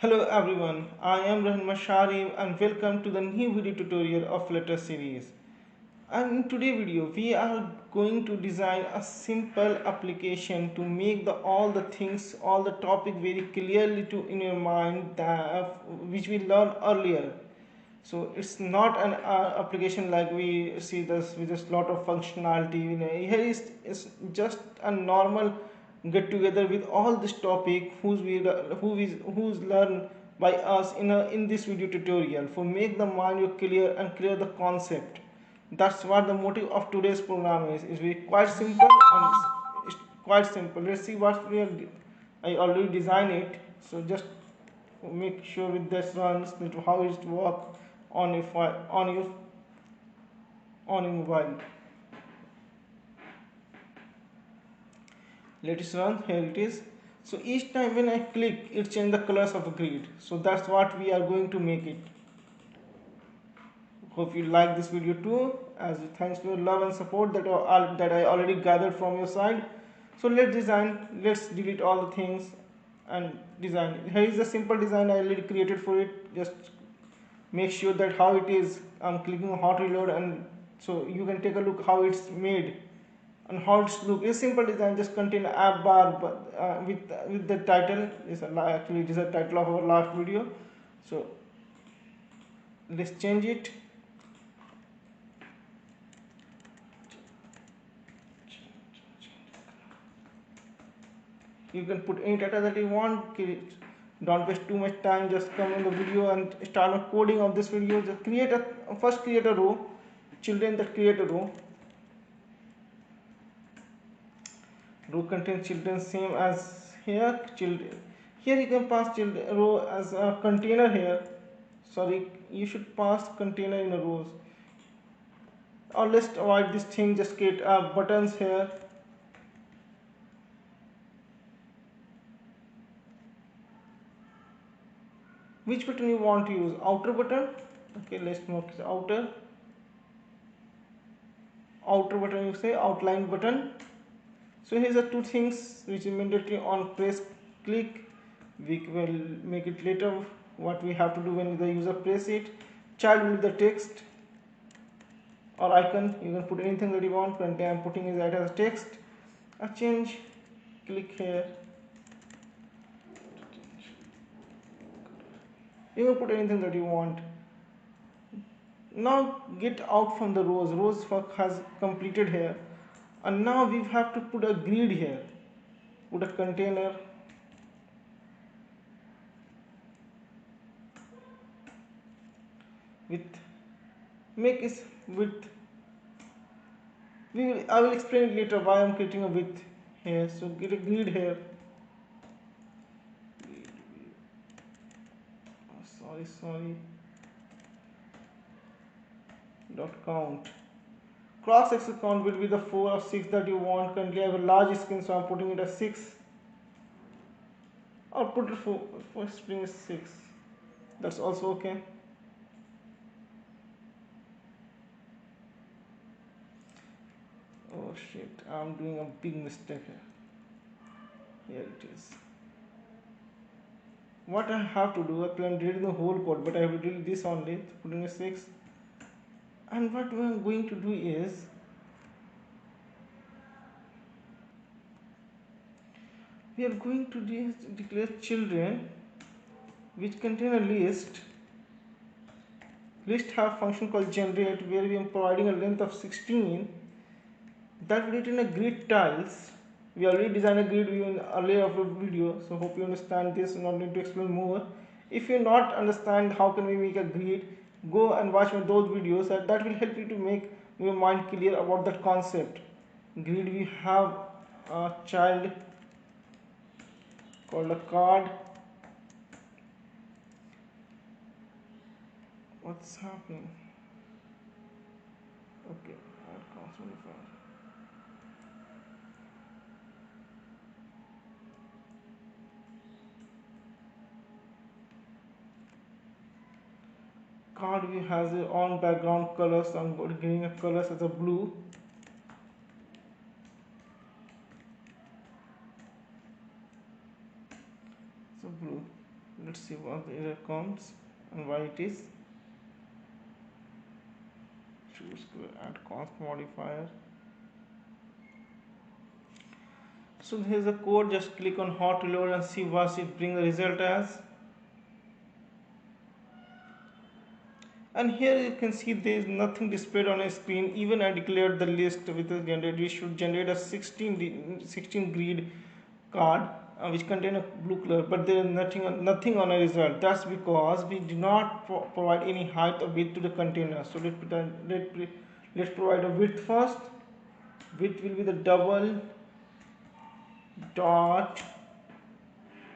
Hello everyone, I am Rahman Sharif and welcome to the new video tutorial of Flutter series. And in today's video we are going to design a simple application to make all the things, all the topic very clearly to in your mind that which we learned earlier. So it's not an application like we see this with a lot of functionality. Here is just a normal get together with all this topic who's learned by us in this video tutorial for make the mind clear and clear the concept. That's what the motive of today's program is. It's very quite simple and it's quite simple. Let's see what we are. I already designed it. So just make sure with this runs that how it work on your on your mobile. Let it run. Here it is. So each time when I click it change the colors of the grid. So that's what we are going to make it. Hope you like this video too, as thanks to your love and support that I already gathered from your side. So let's delete all the things and design. Here is a simple design I already created for it. Just make sure that how it is. I'm clicking hot reload, and so you can take a look how it's made and how it's look. It's simple design, just contain app bar, but with the title is actually it is a title of our last video. So let's change it. You can put any title that you want. Don't waste too much time, just come in the video and start the coding of this video. Just create a row, children, that create a row. Row contains children same as here. Children, here you can pass children row as a container. Here, sorry, you should pass container in a rows. Or let's avoid this thing, just create buttons here. Which button you want to use? Outer button. Okay, let's mark outer button, you say outline button. So here's the two things which is mandatory on press click. We will make it later what we have to do when the user press it. Child will be the text or icon. You can put anything that you want. Currently I'm putting it as text. A change, click here. You can put anything that you want. Now get out from the rows. Rows work has completed here, and now we have to put a grid here. Put a container. With make its width. I will explain later why I'm creating a width here. So get a grid here. Oh, sorry. Dot count. Cross section count will be the 4 or 6 that you want. Currently I have a large screen, so I'm putting it as 6. Or put it for string is 6. That's also okay. Oh shit, I'm doing a big mistake here. Here it is. What I have to do, I'm deleting the whole code, but I have to delete this only, putting a 6. And what we are going to do is, we are going to declare children which contain a list. List have function called generate, where we are providing a length of 16 that we did in a grid tiles. We already designed a grid view in earlier of the video, so hope you understand this. Not need to explain more. If you not understand how can we make a grid, go and watch those videos. That will help you to make your mind clear about that concept. Grid, we have a child called a card. What's happening? Okay, card view has its own background colors. I'm giving a colors as a blue. So blue. Let's see what the error comes and why it is. Choose to add const modifier. So here's the code. Just click on hot reload and see what it brings the result as. And here you can see there is nothing displayed on a screen. Even I declared the list with the generate. We should generate a 16 grid card which contain a blue color, but there is nothing on a result. That's because we do not provide any height or width to the container. So let's provide a width first. Width will be the double dot,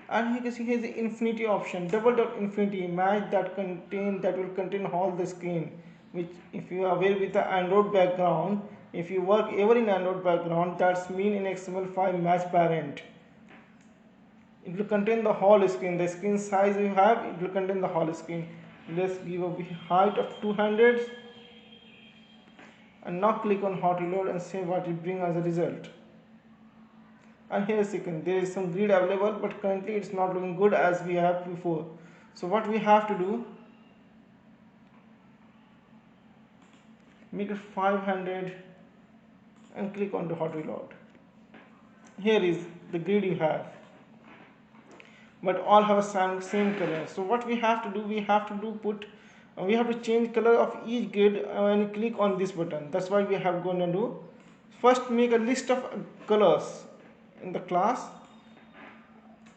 and you can see here is the infinity option, double dot infinity match that will contain all the screen, which if you are aware with the Android background, if you work ever in Android background, that's mean in XML5 match parent. It will contain the whole screen, the screen size you have, it will contain the whole screen. Let's give a height of 200 and now click on hot reload and see what it brings as a result. And here there is some grid available, but currently it's not looking good as we have before. So what we have to do, make it 500 and click on the hot reload. Here is the grid you have, but all have a same color. So what we have to do, we have to change color of each grid and click on this button. That's why we have going to do. First, make a list of colors in the class.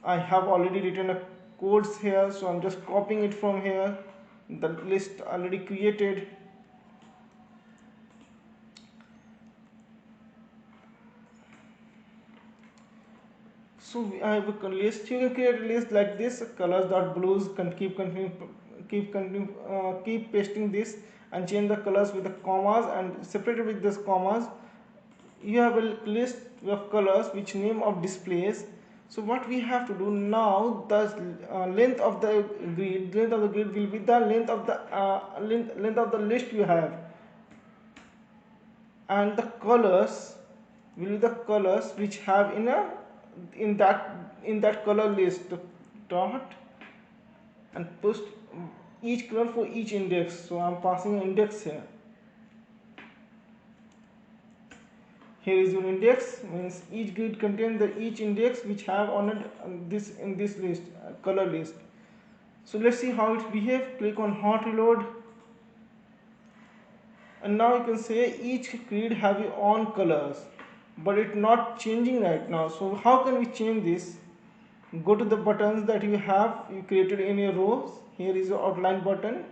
I have already written a codes here, so I'm just copying it from here. The list already created. So I have a list. You can create a list like this. Colors dot blues can keep pasting this and change the colors with the commas and separate it with this commas. You have a list of colors which name of displays. So what we have to do now, the length of the grid will be the length of the list you have, and the colors will be the colors which have in that color list. Dot and post each color for each index. So I'm passing an index here. Here is your index, means each grid contains each index which have on it in this list, color list. So let's see how it behaves. Click on hot reload, and now you can say each grid have its own colors, but it's not changing right now. So how can we change this? Go to the buttons that you created in your rows. Here is the outline button,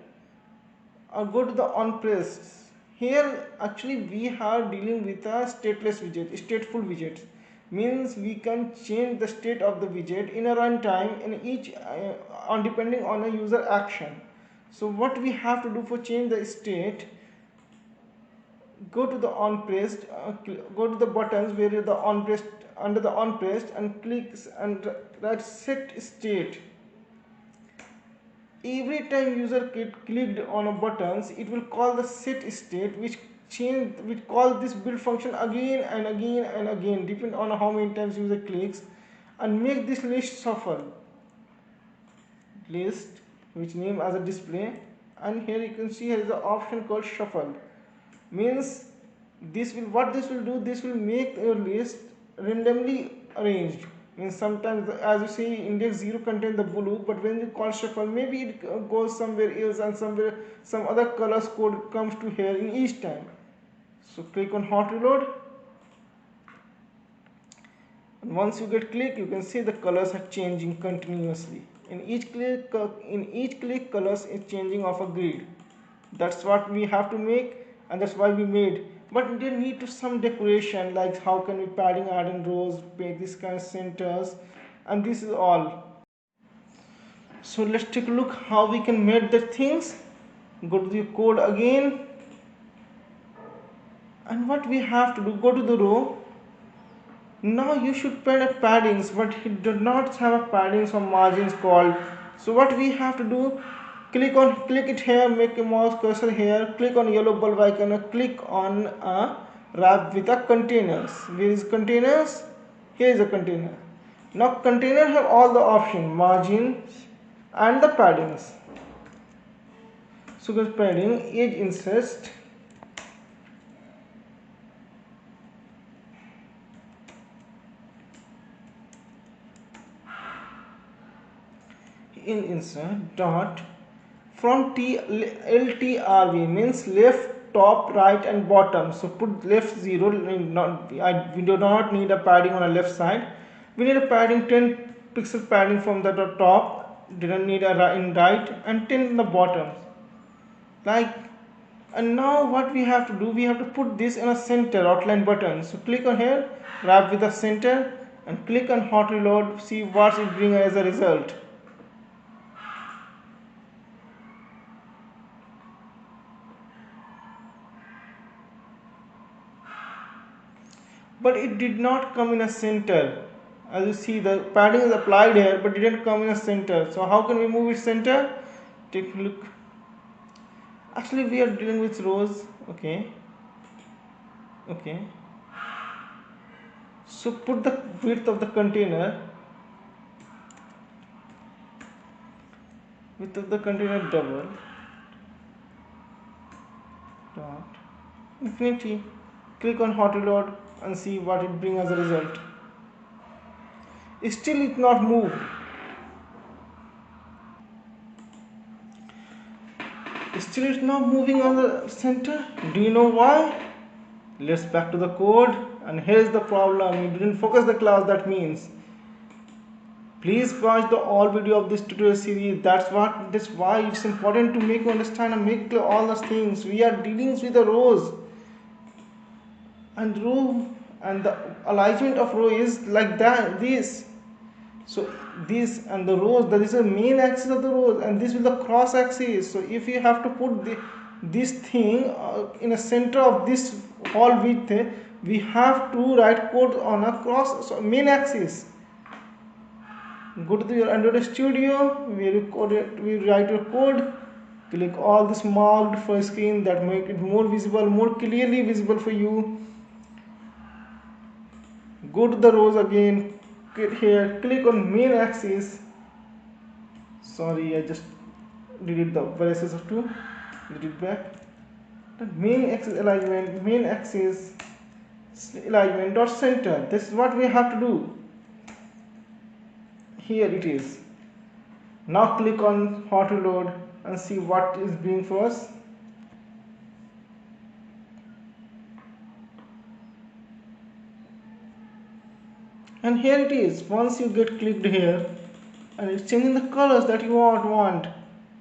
or go to the on press. Here actually we are dealing with a stateless widget, stateful widgets. Means we can change the state of the widget in a runtime in each depending on a user action. So what we have to do for change the state, go to the on pressed, go to the buttons where the on pressed, under the on pressed, and click and write set state. Every time user clicked on a buttons, it will call the set state, which call this build function again and again and again, depend on how many times user clicks, and make this list shuffle list, which name as a display. And here you can see here is the option called shuffle. Means this will do, this will make your list randomly arranged. Means sometimes, as you see, index 0 contains the blue, but when you call shuffle, maybe it goes somewhere else, and some other colors code comes to here in each time. So click on hot reload, and once you get click, you can see the colors are changing continuously. In each click colors is changing of a grid. That's what we have to make, and that's why we made. But they need to some decoration, like how can we padding add in rows, make this kind of centers, and this is all. So let's take a look how we can make the things. Go to the code again, and what we have to do, go to the row. Now you should pad a paddings, but it does not have a paddings or margins called. So what we have to do, click it here, make a mouse cursor here, click on yellow bulb icon, and click on a wrap with a containers. Where is containers? Here is a container. Now container have all the options: margins, and the paddings. So the padding is insert in insert dot from LTRV means left, top, right and bottom. So put left 0. We do not need a padding on a left side. We need a padding 10 pixel padding from the top. Didn't need a in right and 10 in the bottom. Like, and now what we have to do, we have to put this in a center outline button. So click on here, grab with the center and click on hot reload. See what it brings as a result. But it did not come in a center. As you see, the padding is applied here but didn't come in a center. So how can we move it center? Take a look. Actually we are dealing with rows. Okay, so put the width of the container, double dot infinity. Click on hot reload and see what it brings as a result. Still it not moved. Still it's not moving on the center. Do you know why? Let's back to the code, and here's the problem. You didn't focus the class. That means please watch the all video of this tutorial series. That's why it's important to make you understand and make clear all those things. We are dealing with the rows, and the alignment of row is like that, this. So this and the rows, that is the main axis of the rows, and this is the cross axis. So if you have to put this thing in the center of this whole width, we have to write code on a cross, so main axis. Go to your Android Studio, we write your code, click all this marked for screen that make it more visible, more clearly visible for you. Go to the rows again, here click on main axis. Sorry, I just delete the braces of 2, delete back. The main axis alignment dot center. This is what we have to do. Here it is. Now click on hot reload and see what is being for us. And here it is. Once you get clicked here, and it's changing the colors that you want.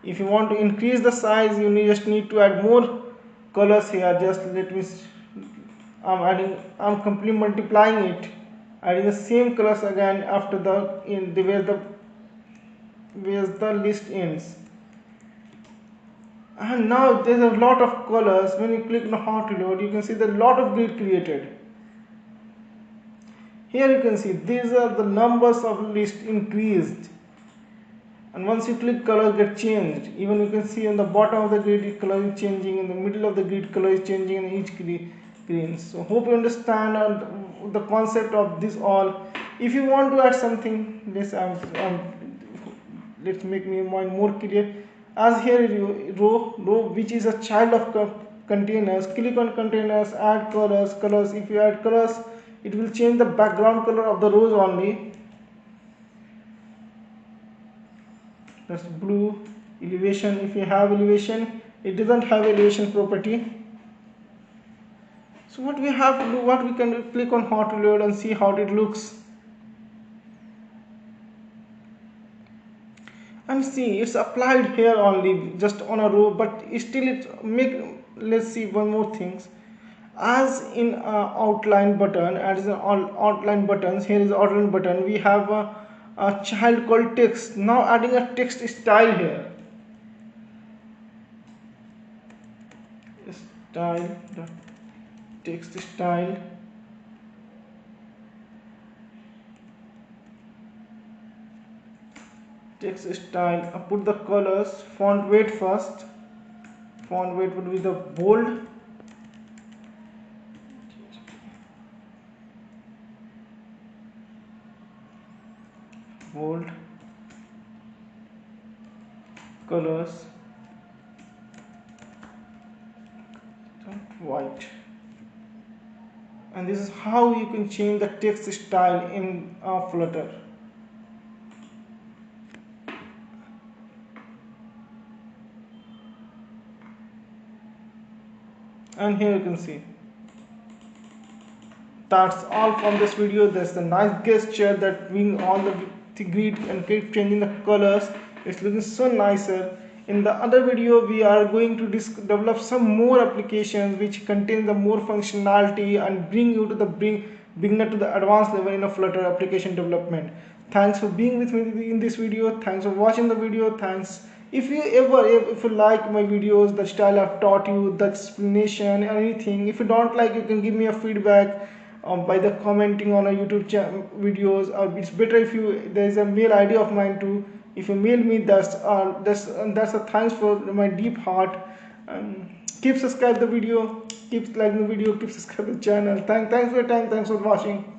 If you want to increase the size, you just need to add more colors here. Just let me, I'm completely multiplying it, adding the same colors again after where the list ends. And now there's a lot of colors. When you click on hot reload, you can see the lot of grid created. Here you can see these are the numbers of list increased, and once you click, color get changed. Even you can see on the bottom of the grid color is changing, in the middle of the grid color is changing in each green. So hope you understand the concept of this all. If you want to add something, let's make me more clear. As here row which is a child of containers, click on containers, add colors. If you add colors, it will change the background color of the rows only. That's blue. Elevation, if you have elevation, it doesn't have elevation property. So what we have to do, what we can do, click on hot reload and see how it looks. And see, it's applied here only, just on a row, but still let's see one more things. As in outline button, as in all outline buttons, here is outline button, we have a child called text. Now adding a text style here. Text style. Text style. Put the colors. Font weight first. Font weight would be the bold. colors, white. And this is how you can change the text style in Flutter. And here you can see, that's all from this video. There's the nice gesture that being all the grid and keep changing the colors. It's looking so nicer. In the other video we are going to develop some more applications which contain the more functionality and bring you to the beginner to the advanced level in a Flutter application development. Thanks for being with me in this video. Thanks for watching the video. Thanks. If you like my videos, the style I've taught you, the explanation, anything, if you don't like, you can give me a feedback by the commenting on a YouTube videos. Or it's better if you, there's a mail ID of mine too. If you mail me, that's a thanks for my deep heart. Keep subscribe the video, keep liking the video, keep subscribe the channel. Thanks for your time. Thanks for watching.